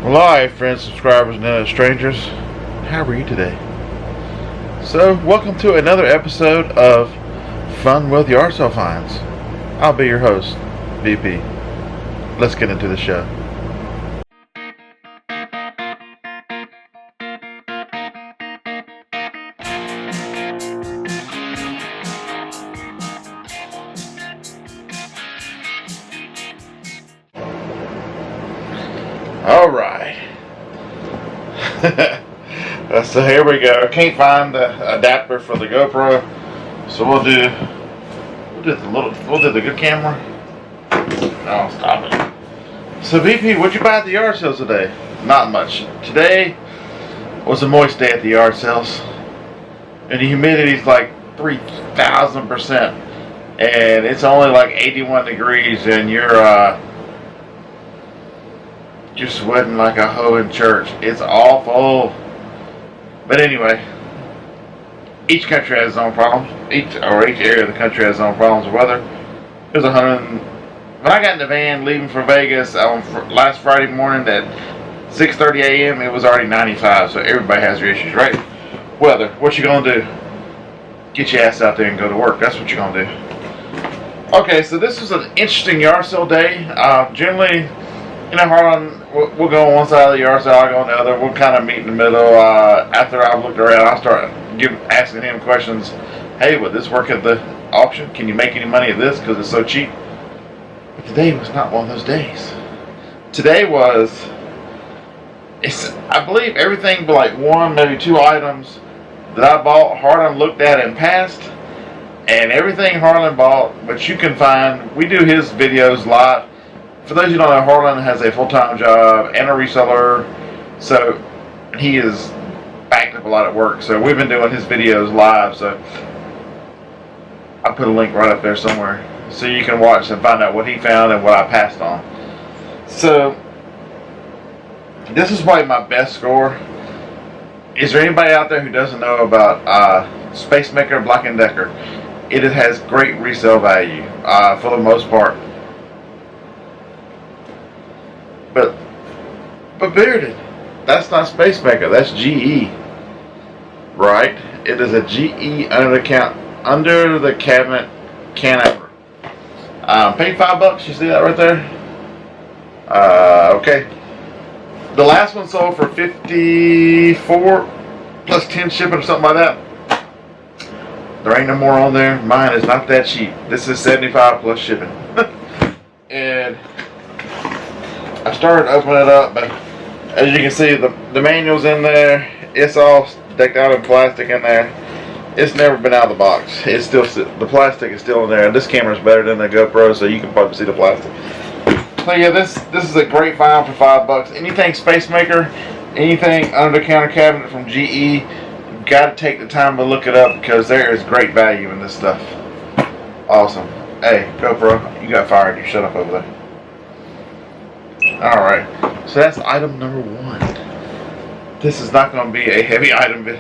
Well, hi, friends, subscribers, and strangers. How are you today? So, welcome to another episode of Fun with Yard Sale Finds. I'll be your host, VP. Let's get into the show. Alright. So here we go. I can't find the adapter for the GoPro, so we'll do the good camera. Oh, stop it. So VP, what'd you buy at the yard sales today? Not much. Today was a moist day at the yard sales, and the humidity's like 3,000%, and it's only like 81 degrees, and you're sweating like a hoe in church. It's awful. But anyway, each country has its own problems. Each area of the country has its own problems with weather. It was 100. When I got in the van leaving for Vegas on last Friday morning at 6:30 a.m., it was already 95. So everybody has their issues, right? Weather. What you gonna do? Get your ass out there and go to work. That's what you're gonna do. Okay, so this was an interesting yard sale day. Generally, Harlan, we'll go on one side of the yard sale, I'll go on the other. We'll kind of meet in the middle. After I've looked around, I'll start asking him questions. Hey, would this work at the auction? Can you make any money at this because it's so cheap? But today was not one of those days. Today I believe everything but like one, maybe two items that I bought, Harlan looked at and passed. And everything Harlan bought, which you can find, we do his videos live. For those of you who don't know, Harlan has a full-time job and a reseller, so he is backed up a lot at work. So we've been doing his videos live, so I put a link right up there somewhere so you can watch and find out what he found and what I passed on. So this is probably my best score. Is there anybody out there who doesn't know about Spacemaker Black & Decker? It has great resale value for the most part. But Bearded, that's not Spacemaker, that's GE, right? It is a GE under the cabinet can opener. Paid $5. You see that right there? Okay. The last one sold for $54 plus 10 shipping or something like that. There ain't no more on there. Mine is not that cheap. This is $75 plus shipping. And I started opening it up, but as you can see, the manual's in there. It's all decked out in plastic in there. It's never been out of the box. It's still, the plastic is still in there. This camera's better than the GoPro, so you can probably see the plastic. So yeah, this is a great find for $5. Anything Spacemaker, anything under the counter cabinet from GE, you've got to take the time to look it up because there is great value in this stuff. Awesome. Hey, GoPro, you got fired. You shut up over there. Alright, so that's item number one. This is not going to be a heavy item, but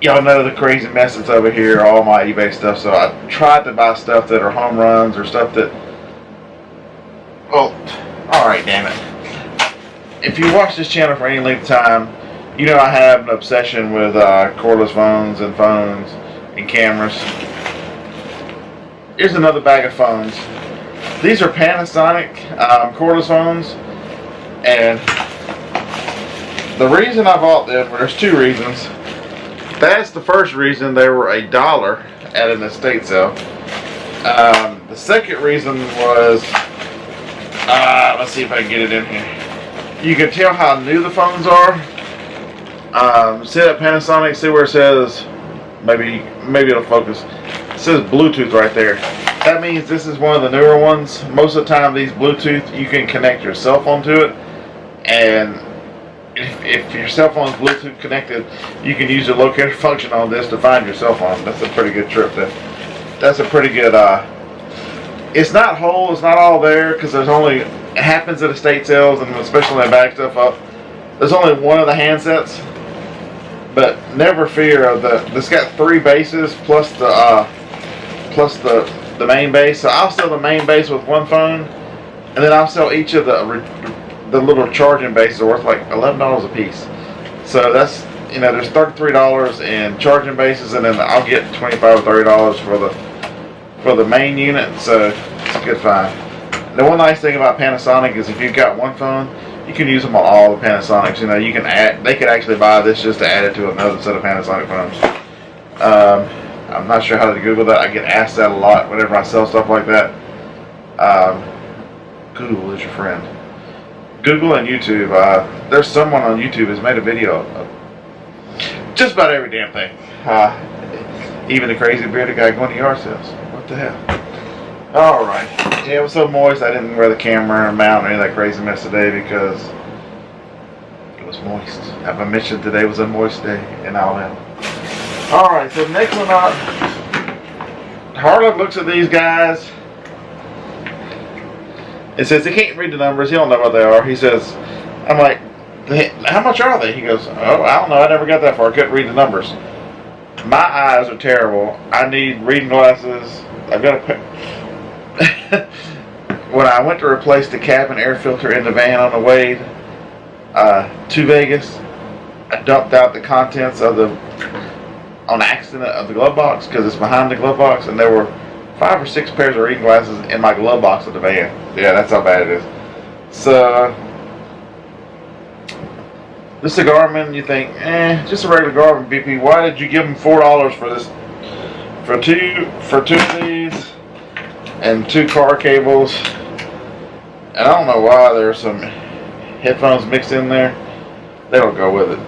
y'all know the crazy mess that's over here, all my eBay stuff, so I tried to buy stuff that are home runs or stuff that, well, alright, damn it. If you watch this channel for any length of time, you know I have an obsession with cordless phones and cameras. Here's another bag of phones. These are Panasonic cordless phones, and the reason I bought them, well, there's two reasons. That's the first reason. They were $1 at an estate sale. The second reason was, let's see if I can get it in here. You can tell how new the phones are. See that Panasonic, see where it says, maybe it'll focus. It says Bluetooth right there. That means this is one of the newer ones. Most of the time these Bluetooth, you can connect your cell phone to it, and if your cell phone's Bluetooth connected, you can use the locator function on this to find your cell phone. That's a pretty good trip. That's a pretty good, it's not whole, it's not all there, because there's only, it happens at estate sales, and especially when they back stuff up, there's only one of the handsets. But never fear, this got 3 bases plus the main base. So I'll sell the main base with one phone, and then I'll sell each of the little charging bases are worth like $11 a piece. So that's, you know, there's $33 in charging bases, and then I'll get $25 or $30 for the main unit. So it's a good find. The one nice thing about Panasonic is if you've got one phone, you can use them on all the Panasonics. You know, you can add. They could actually buy this just to add it to another set of Panasonic phones. I'm not sure how to Google that. I get asked that a lot whenever I sell stuff like that. Google is your friend. Google and YouTube. There's someone on YouTube who's made a video of just about every damn thing. Even the crazy bearded guy going to yard sales. What the hell? Alright. Yeah, it was so moist I didn't wear the camera or mount or any of that crazy mess today because it was moist. Have I mentioned today was a moist day in Alabama? Alright, so next one up. Harlan looks at these guys. It says he can't read the numbers. He don't know what they are. He says, I'm like, how much are they? He goes, oh, I don't know. I never got that far. I couldn't read the numbers. My eyes are terrible. I need reading glasses. I've got to when I went to replace the cabin air filter in the van on the way to Vegas, I dumped out the contents of on accident of the glove box because it's behind the glove box, and there were 5 or 6 pairs of reading glasses in my glove box of the van. Yeah, that's how bad it is. So this is a Garmin. You think, just a regular Garmin BP. Why did you give them $4 for this? For two of these and 2 car cables. And I don't know why there's some headphones mixed in there. They don't go with it.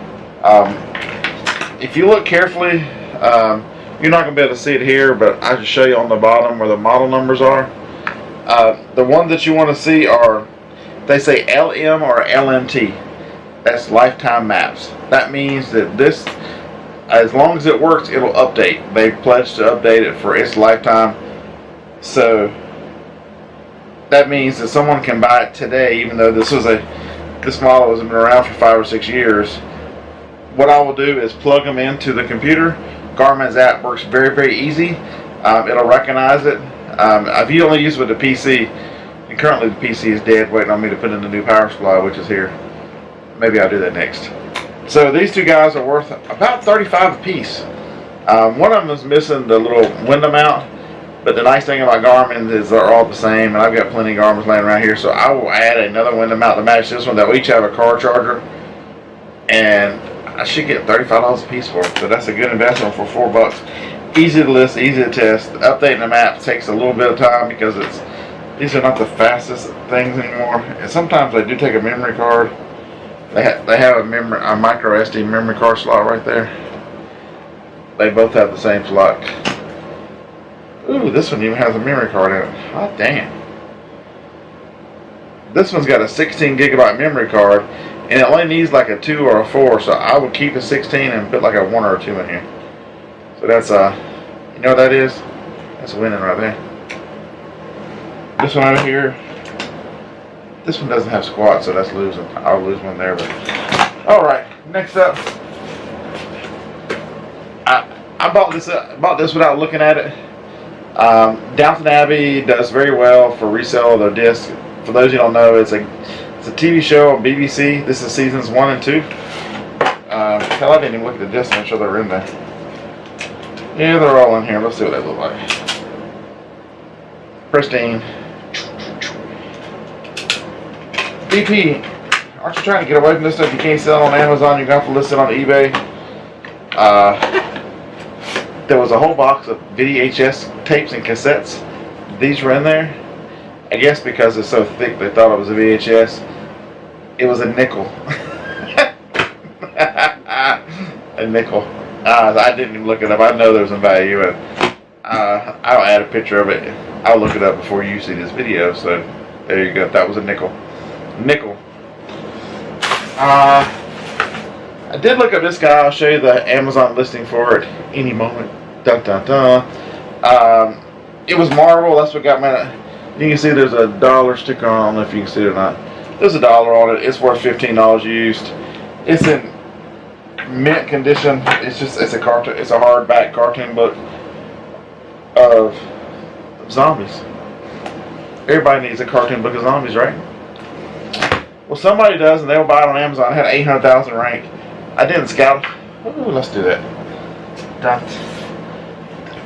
If you look carefully, you're not going to be able to see it here, but I just show you on the bottom where the model numbers are. The one that you want to see are, they say LM or LMT. That's lifetime maps. That means that this, as long as it works, it'll update. They pledged to update it for its lifetime. So that means that someone can buy it today, even though this model has been around for 5 or 6 years. What I will do is plug them into the computer. Garmin's app works very, very easy. It'll recognize it. If you only use it with the PC, and currently the PC is dead, waiting on me to put in the new power supply, which is here. Maybe I'll do that next. So these 2 guys are worth about $35 a piece. One of them is missing the little window mount, but the nice thing about Garmin is they're all the same, and I've got plenty of Garmin's laying around here, so I will add another window mount to match this one. They'll each have a car charger, and I should get $35 a piece for it. So that's a good investment for $4. Easy to list, easy to test. Updating the map takes a little bit of time because these are not the fastest things anymore, and sometimes they do take a memory card. They have a micro SD memory card slot right there. They both have the same slot. Ooh, this one even has a memory card in it. Oh, damn. This one's got a 16 gigabyte memory card, and it only needs like a 2 or a 4, so I would keep a 16 and put like a 1 or a 2 in here. So that's, you know what that is? That's winning right there. This one over here, this one doesn't have squat, so that's losing. I'll lose one there, but alright, next up. I bought this without looking at it. Downton Abbey does very well for resale of their discs. For those who don't know, it's a TV show on BBC. This is seasons 1 and 2. Hell, I didn't even look at the discs. I'm sure they're in there. Yeah, they're all in here. Let's see what they look like. Pristine. BP, aren't you trying to get away from this stuff? You can't sell it on Amazon. You're going to have to list it on eBay. There was a whole box of VHS tapes and cassettes. These were in there. I guess because it's so thick, they thought it was a VHS. It was a nickel. A nickel. I didn't even look it up. I know there's some value, but I'll add a picture of it. I'll look it up before you see this video. So there you go. That was a nickel. Nickel. I did look up this guy. I'll show you the Amazon listing for it any moment. Dun dun dun. It was Marvel. That's what got me. You can see there's a $1 sticker on. I don't know if you can see it or not. There's $1 on it. It's worth $15 used. It's in mint condition. It's a cartoon. It's a hardback cartoon book of zombies. Everybody needs a cartoon book of zombies, right? Well, somebody does, and they'll buy it on Amazon. It had 800,000 rank. I didn't scout. Ooh, let's do that.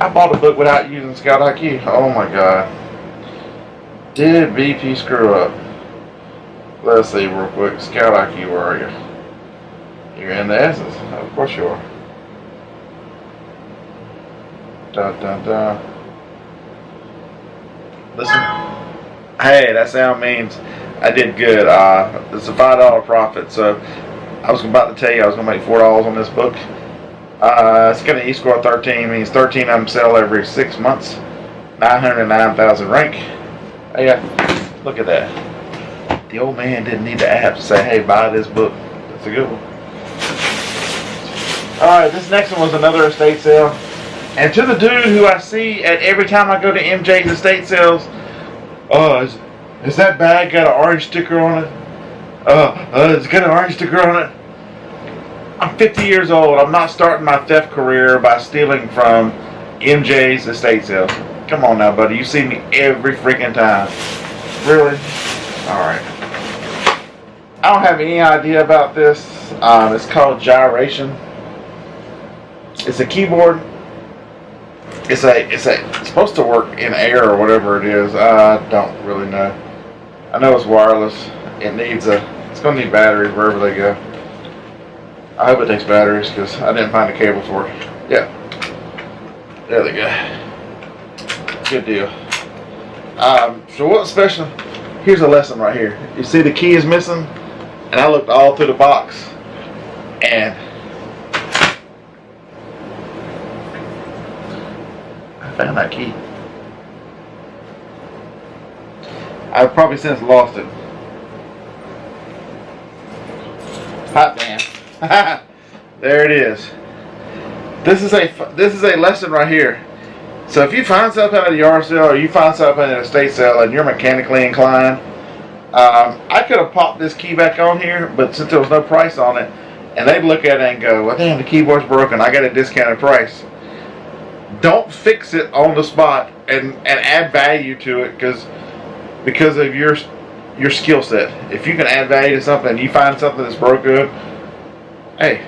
I bought a book without using Scout IQ. Oh my god. Did BP screw up? Let's see real quick. Scout IQ, where are you? You're in the S's. Of course you are. Dun dun dun. Listen. Hey, that sound means I did good. It's a $5 profit. So I was about to tell you I was going to make $4 on this book. It's got an E-score of 13. Means 13 of them sell every 6 months. 909,000 rank. Hey, look at that. The old man didn't need the app to say, hey, buy this book. That's a good one. Alright, this next one was another estate sale. And to the dude who I see at every time I go to MJ's estate sales, is that bag got an orange sticker on it? It's got an orange sticker on it. I'm 50 years old. I'm not starting my theft career by stealing from MJ's estate sales. Come on now, buddy. You see me every freaking time. Really? Alright. I don't have any idea about this. It's called Gyration. It's a keyboard. It's supposed to work in air or whatever it is. I don't really know. I know it's wireless. It's gonna need batteries wherever they go. I hope it takes batteries because I didn't find a cable for it. Yeah. There they go. Good deal. So what's special? Here's a lesson right here. You see the key is missing? And I looked all through the box. And I found that key. I've probably since lost it. Hot damn. There it is. This is a lesson right here. So if you find something at a yard sale or you find something at an estate sale and you're mechanically inclined, I could have popped this key back on here, but since there was no price on it, and they'd look at it and go, well, damn, the keyboard's broken. I got a discounted price. Don't fix it on the spot and add value to it because of your skill set. If you can add value to something and you find something that's broken, hey,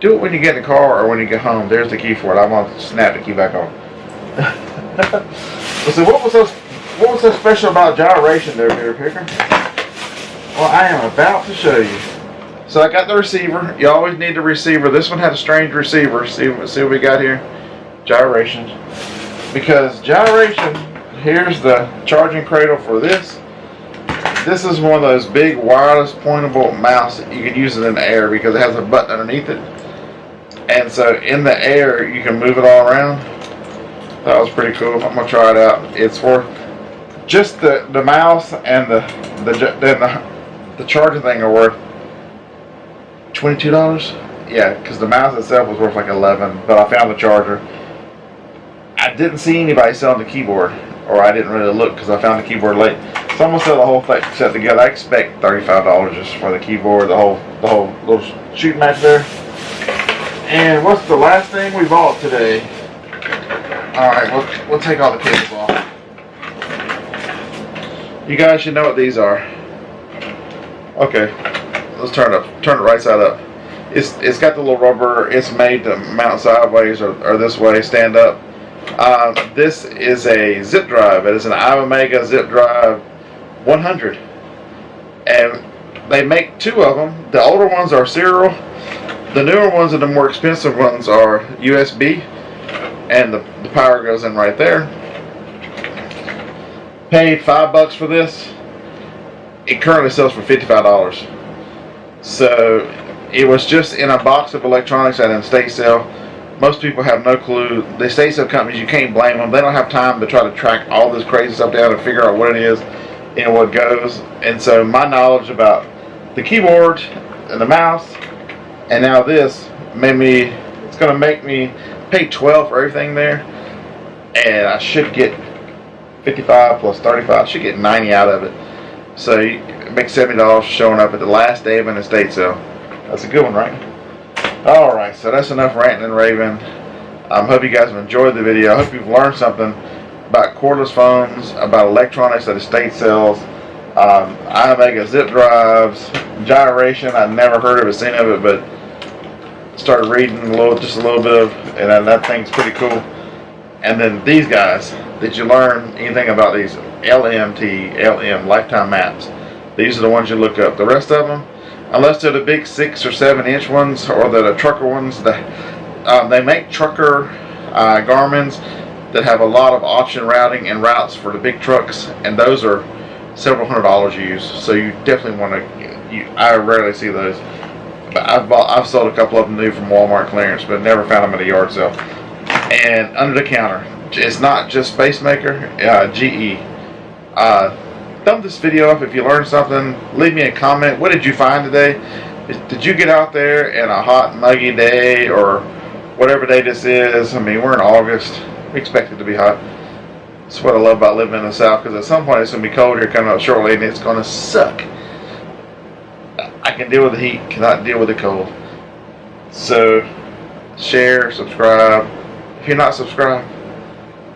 do it when you get in the car or when you get home. There's the key for it. I'm going to snap the key back on. So what was so special about Gyration there, Beer Picker? Well, I am about to show you. So I got the receiver. You always need the receiver. This one had a strange receiver. See what we got here? Gyration. Because Gyration, here's the charging cradle for this. This is one of those big wireless pointable mouse that you can use it in the air because it has a button underneath it. And so in the air, you can move it all around. That was pretty cool. I'm gonna try it out. It's for just the mouse and the charging thing are worth $22. Yeah, because the mouse itself was worth like $11. But I found the charger. I didn't see anybody selling the keyboard, or I didn't really look because I found the keyboard late. So I'm gonna sell the whole thing set together. I expect $35 just for the keyboard, the whole little shooting match there. And what's the last thing we bought today? Alright, we'll take all the cables off. You guys should know what these are. Okay, let's turn it right side up. It's got the little rubber. It's made to mount sideways or this way, stand up. This is a zip drive. It is an iOmega zip drive 100, and they make two of them. The older ones are serial. The newer ones and the more expensive ones are USB, and the power goes in right there. Paid $5 for this. It currently sells for $55. So it was just in a box of electronics at an estate sale. Most people have no clue. The estate sale companies, you can't blame them. They don't have time to try to track all this crazy stuff down and figure out what it is and what goes. And so my knowledge about the keyboard and the mouse and now this it's going to make me pay $12 for everything there. And I should get 55 plus 35. I should get 90 out of it. So you make $70 showing up at the last day of an estate sale. That's a good one, right? Alright, so that's enough ranting and raving. I hope you guys have enjoyed the video. I hope you've learned something. about cordless phones, about electronics that the state sells, iMega zip drives, gyration. I never heard of it, seen of it, but started reading just a little bit of, and that thing's pretty cool. And then these guys, did you learn anything about these LM lifetime maps? These are the ones you look up. The rest of them, unless they're the big 6 or 7 inch ones or the trucker ones, they make trucker Garmin's that have a lot of option routing and routes for the big trucks, and those are several $100s used. So you definitely want to. I rarely see those. But I've sold a couple of them new from Walmart clearance, but never found them at a yard sale. And under the counter, it's not just Space Maker, GE. Thumb this video up if you learned something. Leave me a comment. What did you find today? Did you get out there in a hot, muggy day or whatever day this is? I mean, we're in August. We expect it to be hot. That's what I love about living in the South, because at some point it's going to be cold here coming up shortly, and it's going to suck. I can deal with the heat, cannot deal with the cold. So, share, subscribe. If you're not subscribed,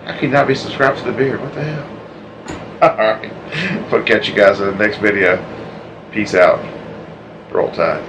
how can you not be subscribed to the beard? What the hell? Alright. We'll catch you guys in the next video. Peace out. Roll Tide.